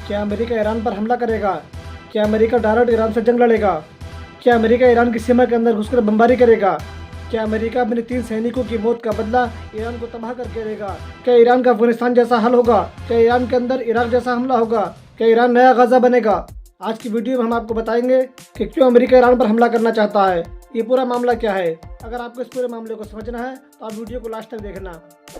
क्या America Iran पर हमला करेगा? क्या अमेरिका डायरेक्ट ईरान से जंग लड़ेगा? क्या अमेरिका ईरान की सीमा के अंदर घुसकर बमबारी करेगा? क्या अमेरिका अपने 3 सैनिकों की मौत का बदला ईरान को तबाह करके देगा? क्या ईरान का अफगानिस्तान जैसा हल होगा? क्या ईरान के अंदर इराक जैसा हमला होगा? क्या ईरान नया गाजा बनेगा? आज की वीडियो में हम आपको बताएंगे कि क्यों अमेरिका ईरान पर हमला करना चाहता है, ये पूरा मामला क्या है। अगर आपको इस पूरे मामले को समझना है तो आप वीडियो को लास्ट तक देखना।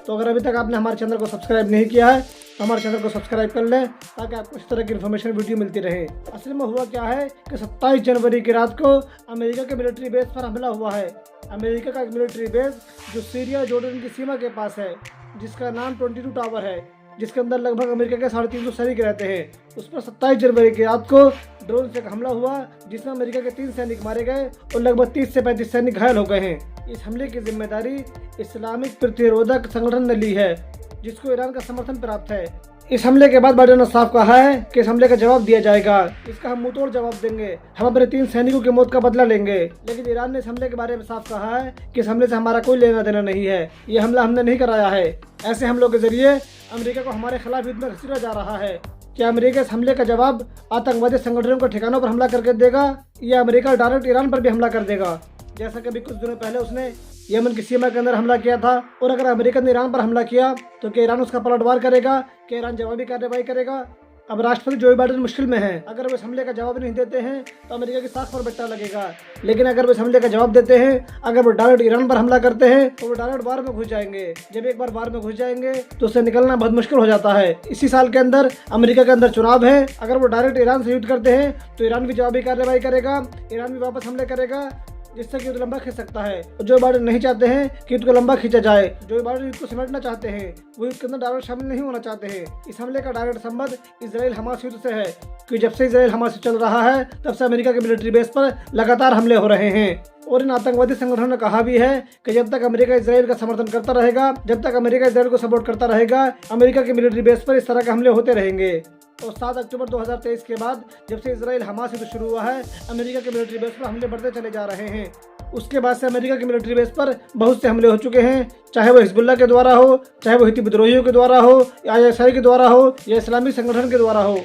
तो अगर अभी तक आपने हमारे चैनल को सब्सक्राइब नहीं किया है तो हमारे चैनल को सब्सक्राइब कर लें ताकि आपको इस तरह की इन्फॉर्मेशन वीडियो मिलती रहे। असल में हुआ क्या है कि 27 जनवरी की रात को अमेरिका के मिलिट्री बेस पर हमला हुआ है। अमेरिका का एक मिलिट्री बेस जो सीरिया जॉर्डन की सीमा के पास है, जिसका नाम 22 टावर है, जिसके अंदर लगभग अमेरिका के 350 सैनिक रहते हैं, उस पर 27 जनवरी की रात को ड्रोन से हमला हुआ, जिसमें अमेरिका के 3 सैनिक मारे गए और लगभग 30 से 35 सैनिक घायल हो गए हैं। इस हमले की जिम्मेदारी इस्लामिक प्रतिरोधक संगठन ने ली है, जिसको ईरान का समर्थन प्राप्त है। इस हमले के बाद बाइडेन ने साफ कहा है कि इस हमले का जवाब दिया जाएगा, इसका हम मुंहतोड़ जवाब देंगे, हम अपने 3 सैनिकों की मौत का बदला लेंगे। लेकिन ईरान ने इस हमले के बारे में साफ कहा है कि इस हमले से हमारा कोई लेना देना नहीं है, ये हमला हमने नहीं कराया है। ऐसे हमलों के जरिए अमेरिका को हमारे खिलाफ युद्ध में घसीटा जा रहा है। क्या अमेरिका इस हमले का जवाब आतंकवादी संगठनों के ठिकानों पर हमला करके देगा या अमेरिका डायरेक्ट ईरान पर भी हमला कर देगा, जैसा कि अभी कुछ दिनों पहले उसने यमन की सीमा के अंदर हमला किया था। और अगर अमेरिका ने ईरान पर हमला किया तो क्या ईरान उसका पलटवार करेगा? क्या ईरान जवाबी कार्रवाई करेगा? अब राष्ट्रपति जो बाइडेन मुश्किल में है। अगर वो इस हमले का जवाब नहीं देते हैं तो अमेरिका की साख पर बट्टा लगेगा, लेकिन अगर वो इस हमले का जवाब देते हैं, अगर वो डायरेक्ट ईरान पर हमला करते हैं तो वो डायरेक्ट वार में घुस जाएंगे। जब एक बार वार में घुस जाएंगे तो उससे निकलना बहुत मुश्किल हो जाता है। इसी साल के अंदर अमेरिका के अंदर चुनाव है। अगर वो डायरेक्ट ईरान से युद्ध करते हैं तो ईरान भी जवाबी कार्रवाई करेगा, ईरान भी वापस हमले करेगा, जिससे कि युद्ध लंबा खींच सकता है। जो बाइडेन नहीं चाहते हैं कि युद्ध को लंबा खींचा जाए, जो बाइडेन युद्ध को समेटना चाहते हैं, वो युद्ध के अंदर डायरेक्ट शामिल नहीं होना चाहते हैं। इस हमले का डायरेक्ट संबंध इजराइल हमास युद्ध से है, क्योंकि जब से इजराइल हमास चल रहा है तब से अमेरिका के मिलिट्री बेस पर लगातार हमले हो रहे हैं। और इन आतंकवादी संगठनों ने कहा भी है कि जब तक अमेरिका इजराइल का समर्थन करता रहेगा, जब तक अमेरिका इजराइल को सपोर्ट करता रहेगा, अमेरिका के मिलिट्री बेस पर इस तरह के हमले होते रहेंगे। और 7 अक्टूबर 2023 के बाद जब से इजराइल हमास युद्ध शुरू हुआ है, अमेरिका के मिलिट्री बेस पर हमले बढ़ते चले जा रहे हैं। उसके बाद से अमेरिका के मिलिट्री बेस पर बहुत से हमले हो चुके हैं, चाहे वो हिजबुल्लाह के द्वारा हो, चाहे वो हूती विद्रोहियों के द्वारा हो, या ISI के द्वारा हो, या इस्लामिक संगठन के द्वारा हो।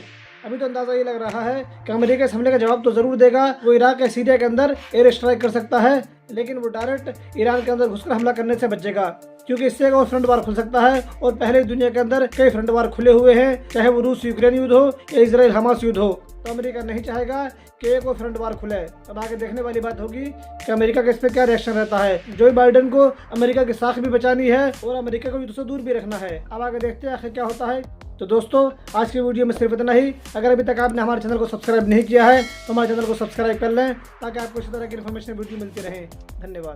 अभी तो अंदाजा ये लग रहा है कि अमेरिका इस हमले का जवाब तो जरूर देगा। वो इराक या सीरिया के अंदर एयर स्ट्राइक कर सकता है, लेकिन वो डायरेक्ट ईरान के अंदर घुसकर हमला करने से बचेगा, क्योंकि इससे एक और फ्रंट वार खुल सकता है। और पहले दुनिया के अंदर कई फ्रंट वार खुले हुए हैं, चाहे वो रूस यूक्रेन युद्ध हो या इजराइल हमास युद्ध हो। तो अमेरिका नहीं चाहेगा कि एक और फ्रंट वार खुले। अब आगे देखने वाली बात होगी कि अमेरिका का इस पर क्या रिएक्शन रहता है। जो बाइडेन को अमेरिका की साख भी बचानी है और अमेरिका को युद्ध से दूर भी रखना है। अब आगे देखते हैं आखिर क्या होता है। तो दोस्तों, आज की वीडियो में सिर्फ इतना ही। अगर अभी तक आपने हमारे चैनल को सब्सक्राइब नहीं किया है तो हमारे चैनल को सब्सक्राइब कर लें ताकि आपको इसी तरह की इन्फॉर्मेशन वीडियो मिलती रहे। धन्यवाद।